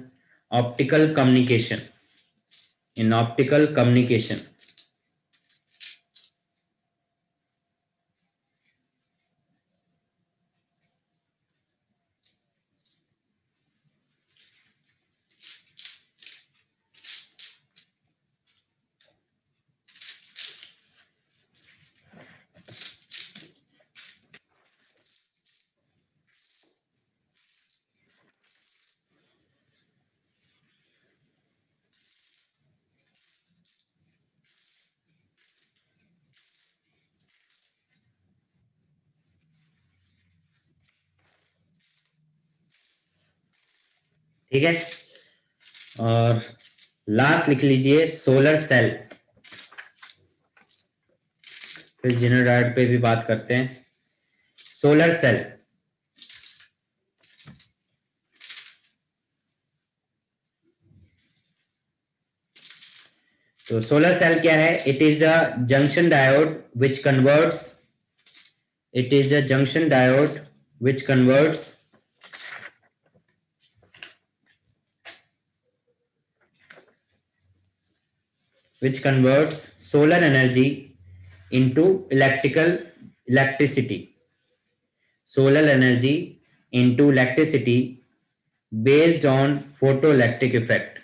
optical communication, in optical communication. ठीक है। और लास्ट लिख लीजिए सोलर सेल। फिर जनरल डायोड पे भी बात करते हैं। सोलर सेल, तो सोलर सेल क्या है? It is a junction diode which converts, it is a junction diode which converts solar energy into electricity, solar energy into electricity based on photoelectric effect,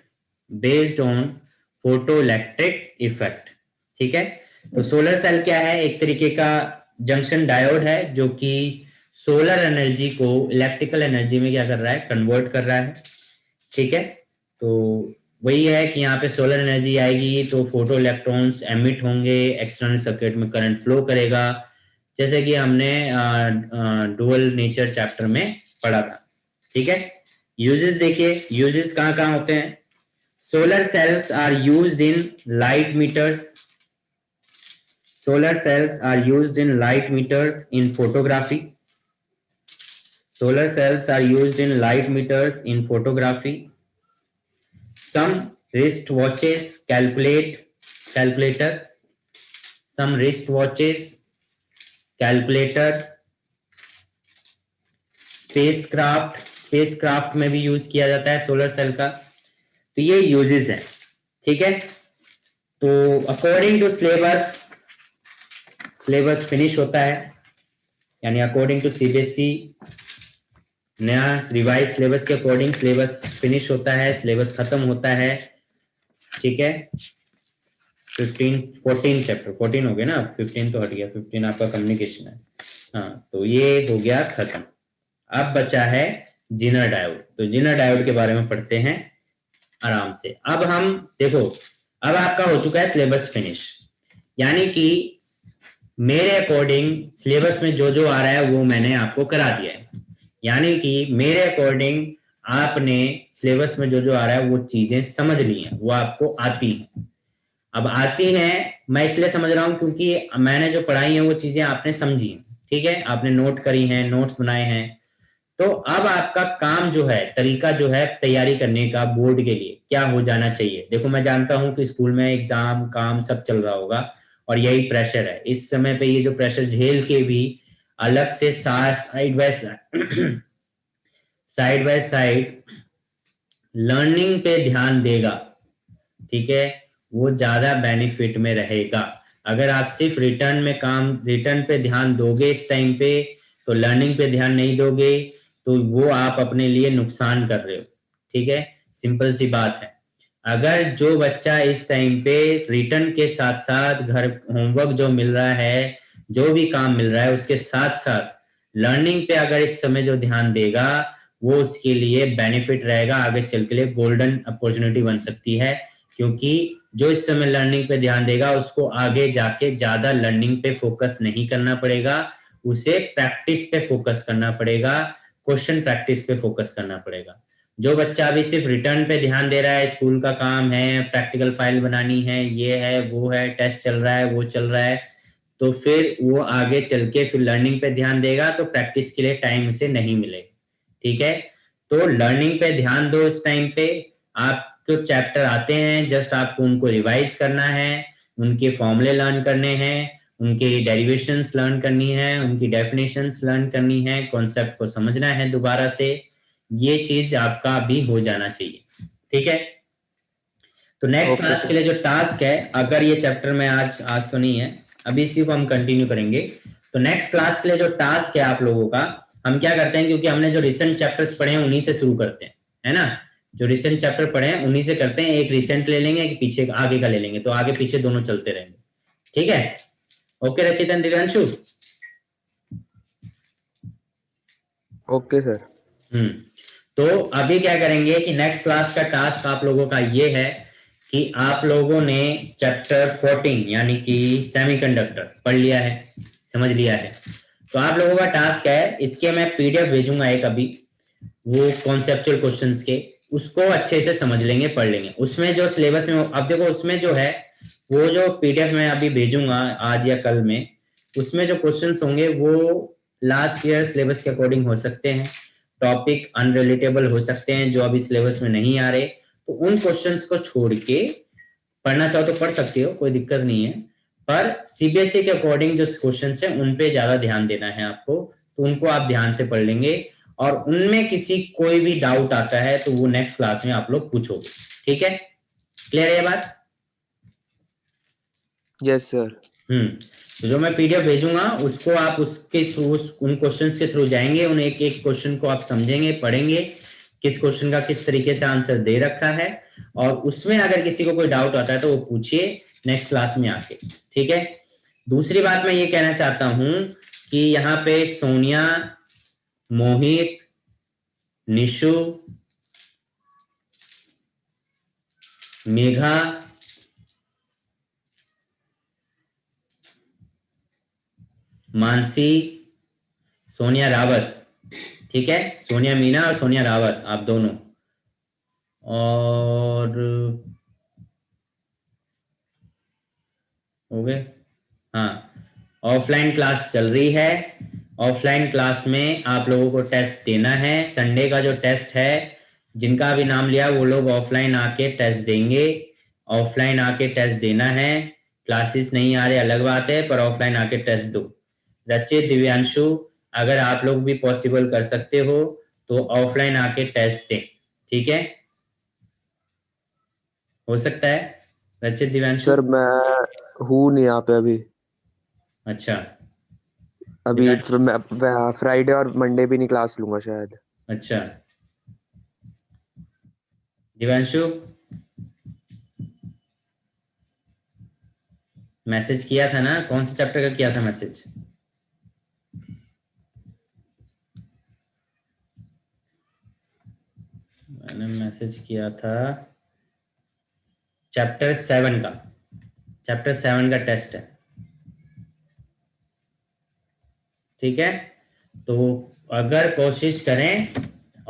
based on photoelectric effect। ठीक है। तो solar cell क्या है? एक तरीके का junction diode है जो कि सोलर एनर्जी को इलेक्ट्रिकल एनर्जी में क्या कर रहा है? कन्वर्ट कर रहा है। ठीक है। तो वही है कि यहाँ पे सोलर एनर्जी आएगी तो फोटो इलेक्ट्रॉन्स एमिट होंगे, एक्सटर्नल सर्किट में करंट फ्लो करेगा, जैसे कि हमने डुअल नेचर चैप्टर में पढ़ा था। ठीक है। यूजेस देखिए, यूजेस कहाँ कहाँ होते हैं? Solar cells are used in light meters, solar cells are used in light meters in photography, solar cells are used in light meters in photography, some wristwatches calculator, some wristwatches calculator, space craft में भी use किया जाता है solar cell का। तो ये uses है, ठीक है। तो अकॉर्डिंग टू सिलेबस फिनिश होता है, यानी अकॉर्डिंग टू सीबीएसई नया रिवाइज सिलेबस के अकॉर्डिंग सिलेबस फिनिश होता है, सिलेबस खत्म होता है, ठीक है। 14 चैप्टर 14 हो गया ना, 15 तो हट गया, 15 आपका कम्युनिकेशन है। हाँ, तो ये हो गया खत्म। अब बचा है जिनर डायोड। तो जिनर डायोड के बारे में पढ़ते हैं आराम से। अब हम देखो, अब आपका हो चुका है सिलेबस फिनिश, यानी कि मेरे अकॉर्डिंग सिलेबस में जो जो आ रहा है वो मैंने आपको करा दिया है, यानी कि मेरे अकॉर्डिंग आपने सिलेबस में जो जो आ रहा है वो चीजें समझ ली हैं, वो आपको आती हैं। अब आती हैं, मैं इसलिए समझ रहा हूं क्योंकि मैंने जो पढ़ाई है वो चीजें आपने समझी, ठीक है, आपने नोट करी हैं, नोट्स बनाए हैं। तो अब आपका काम जो है, तरीका जो है तैयारी करने का बोर्ड के लिए क्या हो जाना चाहिए। देखो, मैं जानता हूं कि स्कूल में एग्जाम काम सब चल रहा होगा और यही प्रेशर है इस समय पे। ये जो प्रेशर झेल के भी अलग से साइड बाय साइड लर्निंग पे ध्यान देगा, ठीक है, वो ज्यादा बेनिफिट में रहेगा। अगर आप सिर्फ रिटर्न पे ध्यान दोगे इस टाइम पे, तो लर्निंग पे ध्यान नहीं दोगे, तो वो आप अपने लिए नुकसान कर रहे हो, ठीक है। सिंपल सी बात है। अगर जो बच्चा इस टाइम पे रिटर्न के साथ साथ घर होमवर्क जो मिल रहा है, जो भी काम मिल रहा है, उसके साथ साथ लर्निंग पे अगर इस समय जो ध्यान देगा, वो उसके लिए बेनिफिट रहेगा, आगे चल के लिए गोल्डन अपॉर्चुनिटी बन सकती है। क्योंकि जो इस समय लर्निंग पे ध्यान देगा, उसको आगे जाके ज्यादा लर्निंग पे फोकस नहीं करना पड़ेगा, उसे प्रैक्टिस पे फोकस करना पड़ेगा, क्वेश्चन प्रैक्टिस पे फोकस करना पड़ेगा। जो बच्चा अभी सिर्फ रिटर्न पे ध्यान दे रहा है, स्कूल का काम है, प्रैक्टिकल फाइल बनानी है, ये है वो है, टेस्ट चल रहा है, वो चल रहा है, तो फिर वो आगे चल के फिर लर्निंग पे ध्यान देगा, तो प्रैक्टिस के लिए टाइम उसे नहीं मिलेगा, ठीक है। तो लर्निंग पे ध्यान दो इस टाइम पे। आपको चैप्टर आते हैं, जस्ट आपको उनको रिवाइज करना है, उनके फॉर्मूले लर्न करने हैं, उनके डेरिवेशंस लर्न करनी है, उनकी डेफिनेशंस लर्न करनी है, कॉन्सेप्ट को समझना है दोबारा से। ये चीज आपका भी हो जाना चाहिए, ठीक है। तो नेक्स्ट ओके क्लास के सर। लिए जो टास्क है, अगर ये चैप्टर में आज तो नहीं है, अभी इसी को हम कंटिन्यू करेंगे। तो नेक्स्ट क्लास के लिए जो टास्क है आप लोगों का, हम क्या करते हैं, क्योंकि हमने जो रिसेंट चैप्टर्स पढ़े हैं उन्हीं से शुरू करते हैं, है ना। जो रिसेंट चैप्टर पढ़े हैं उन्हीं से करते हैं, एक रिसेंट ले लेंगे, एक पीछे आगे का ले लेंगे, तो आगे पीछे दोनों चलते रहेंगे, ठीक है। ओके रचित एंड दिव्यांशु। Okay sir. तो अभी क्या करेंगे कि नेक्स्ट क्लास का टास्क आप लोगों का ये है कि आप लोगों ने चैप्टर 14 यानी कि सेमीकंडक्टर पढ़ लिया है, समझ लिया है। तो आप लोगों का टास्क है, इसके मैं पीडीएफ भेजूंगा एक अभी, वो कॉन्सेप्चुअल क्वेश्चंस के, उसको अच्छे से समझ लेंगे, पढ़ लेंगे। उसमें जो सिलेबस में, अब देखो उसमें जो है, वो जो पीडीएफ मैं अभी भेजूंगा आज या कल में, उसमें जो क्वेश्चंस होंगे वो लास्ट ईयर सिलेबस के अकॉर्डिंग हो सकते हैं, टॉपिक अनरिलेटेबल हो सकते हैं जो अभी सिलेबस में नहीं आ रहे। तो उन क्वेश्चंस को छोड़ के पढ़ना चाहो तो पढ़ सकते हो, कोई दिक्कत नहीं है, पर सीबीएसई के अकॉर्डिंग जो क्वेश्चंस हैं उन पे ज्यादा ध्यान देना है आपको, तो उनको आप ध्यान से पढ़ लेंगे। और उनमें किसी कोई भी डाउट आता है तो वो नेक्स्ट क्लास में आप लोग पूछोगे, ठीक है। क्लियर है ये बात? Yes sir. तो जो मैं पीडीएफ भेजूंगा उसको आप उसके थ्रू उन क्वेश्चंस के थ्रू जाएंगे, उन एक एक क्वेश्चन को आप समझेंगे, पढ़ेंगे, किस क्वेश्चन का किस तरीके से आंसर दे रखा है, और उसमें अगर किसी को कोई डाउट आता है तो वो पूछिए नेक्स्ट क्लास में आके, ठीक है। दूसरी बात मैं ये कहना चाहता हूं कि यहाँ पे सोनिया, मोहित, निशु, मेघा, मानसी, सोनिया रावत, ठीक है, सोनिया मीना और सोनिया रावत, आप दोनों, और हो गए। हाँ, ऑफलाइन क्लास चल रही है, ऑफलाइन क्लास में आप लोगों को टेस्ट देना है। संडे का जो टेस्ट है, जिनका भी नाम लिया वो लोग ऑफलाइन आके टेस्ट देंगे, ऑफलाइन आके टेस्ट देना है। क्लासेस नहीं आ रहे अलग बात है, पर ऑफलाइन आके टेस्ट दो। रचित, दिव्यांशु, अगर आप लोग भी पॉसिबल कर सकते हो तो ऑफलाइन आके टेस्ट दें, ठीक है? हो सकता है रचित, दिव्यांशु? सर मैं हूँ नहीं यहाँ पे अभी। अच्छा। अभी दिव्यांशु, मैं फ्राइडे और मंडे भी नहीं क्लास लूंगा शायद। अच्छा। दिव्यांशु, मैसेज किया था ना? कौन से चैप्टर का किया था मैसेज? मैंने मैसेज किया था चैप्टर 7 का। चैप्टर 7 का टेस्ट है, ठीक है? तो अगर कोशिश करें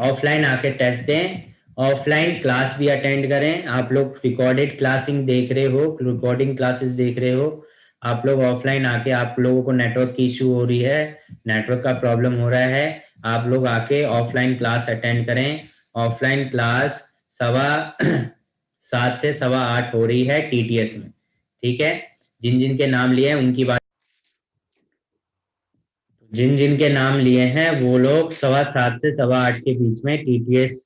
ऑफलाइन आके टेस्ट दें, ऑफलाइन क्लास भी अटेंड करें। आप लोग रिकॉर्डेड क्लासिंग देख रहे हो, रिकॉर्डिंग क्लासेस देख रहे हो। आप लोग ऑफलाइन आके, आप लोगों को नेटवर्क की इशू हो रही है, नेटवर्क का प्रॉब्लम हो रहा है, आप लोग आके ऑफलाइन क्लास अटेंड करें। ऑफलाइन क्लास 7:15 से 8:15 हो रही है टीटीएस में, ठीक है? जिन जिन के नाम लिए हैं उनकी बात, जिन जिन के नाम लिए हैं वो लोग 7:15 से 8:15 के बीच में टीटीएस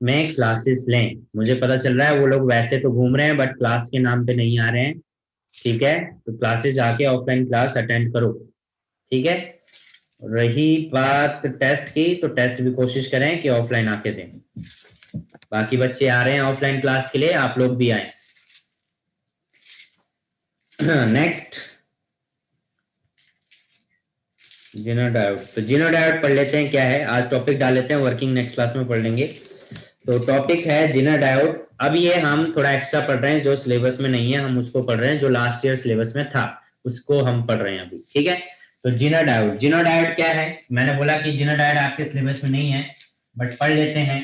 में क्लासेस लें। मुझे पता चल रहा है वो लोग वैसे तो घूम रहे हैं बट क्लास के नाम पे नहीं आ रहे हैं, ठीक है? तो क्लासेस जाके ऑफलाइन क्लास अटेंड करो, ठीक है? रही बात टेस्ट की, तो टेस्ट भी कोशिश करें कि ऑफलाइन आके दें। बाकी बच्चे आ रहे हैं ऑफलाइन क्लास के लिए, आप लोग भी आए। नेक्स्ट, जीनो डायोड। तो जीनो डायोड पढ़ लेते हैं क्या है, आज टॉपिक डाल लेते हैं, वर्किंग नेक्स्ट क्लास में पढ़ लेंगे। तो टॉपिक है जीनो डायोड। अब ये हम थोड़ा एक्स्ट्रा पढ़ रहे हैं, जो सिलेबस में नहीं है हम उसको पढ़ रहे हैं, जो लास्ट ईयर सिलेबस में था उसको हम पढ़ रहे हैं अभी, ठीक है? तो जीनो डायोड, जीनो डायोड क्या है? मैंने बोला कि जीनो डायोड आपके सिलेबस में नहीं है बट पढ़ लेते हैं,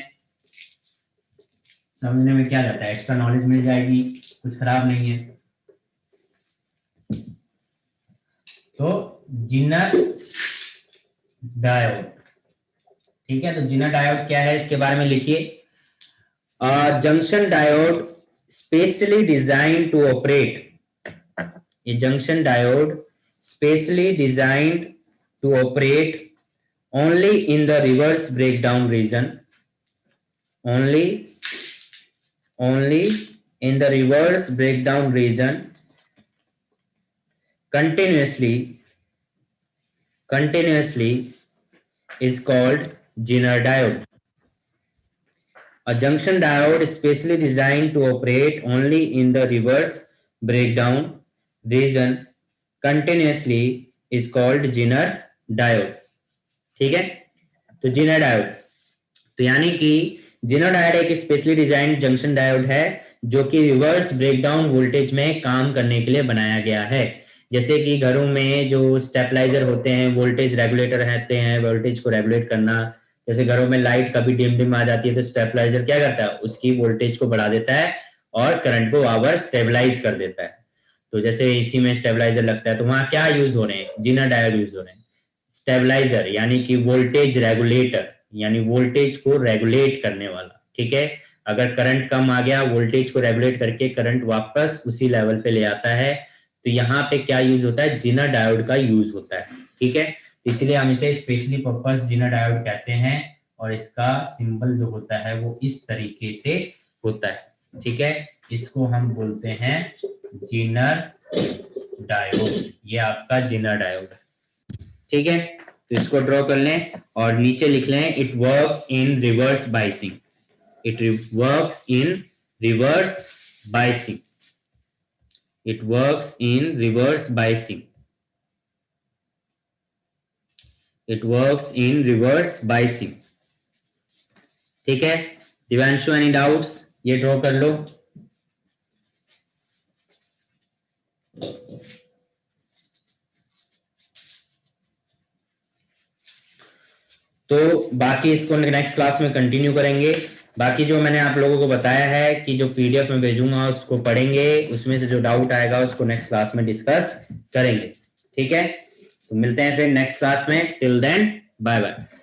समझने में क्या जाता है, एक्स्ट्रा नॉलेज मिल जाएगी, कुछ खराब नहीं है। तो जिनर डायोड, ठीक है? तो जिनर डायोड क्या है इसके बारे में लिखिए। Junction diode specially designed to operate, ये junction diode specially designed to operate only in the reverse breakdown region, only in the reverse breakdown region, continuously is called Zener diode. A junction diode specially designed to operate only in the reverse breakdown region continuously is called Zener diode, ठीक है? तो Zener diode, तो यानी कि Zener diode एक specially designed junction diode है जो कि रिवर्स ब्रेकडाउन वोल्टेज में काम करने के लिए बनाया गया है। जैसे कि घरों में जो स्टेबलाइजर होते हैं, वोल्टेज रेगुलेटर रहते हैं, वोल्टेज को रेगुलेट करना। जैसे घरों में लाइट कभी डिम डिम आ जाती है तो स्टेबलाइजर क्या करता है, उसकी वोल्टेज को बढ़ा देता है और करंट को वावर स्टेबलाइज कर देता है। तो जैसे एसी में स्टेबलाइजर लगता है तो वहां क्या यूज हो रहे हैं, Zener डायोड यूज हो रहे हैं। स्टेबलाइजर यानी कि वोल्टेज रेगुलेटर, यानी वोल्टेज को रेगुलेट करने वाला, ठीक है? अगर करंट कम आ गया, वोल्टेज को रेगुलेट करके करंट वापस उसी लेवल पे ले आता है। तो यहाँ पे क्या यूज होता है, Zener डायोड का यूज होता है, ठीक है? इसलिए हम इसे स्पेशली पर्पस Zener डायोड कहते हैं और इसका सिंबल जो होता है वो इस तरीके से होता है, ठीक है? इसको हम बोलते हैं Zener डायोड, ये आपका Zener डायोड, ठीक है? तो इसको ड्रॉ कर लें और नीचे लिख लें it works in reverse biasing, it works in reverse biasing, it works in reverse biasing, it works in reverse biasing, ठीक है? दिव्यांशु एनी डाउट्स, ये ड्रॉ कर लो। तो बाकी इसको नेक्स्ट क्लास में कंटिन्यू करेंगे। बाकी जो मैंने आप लोगों को बताया है कि जो पीडीएफ में भेजूंगा उसको पढ़ेंगे, उसमें से जो डाउट आएगा उसको नेक्स्ट क्लास में डिस्कस करेंगे, ठीक है? तो मिलते हैं फिर नेक्स्ट क्लास में, टिल देन बाय बाय।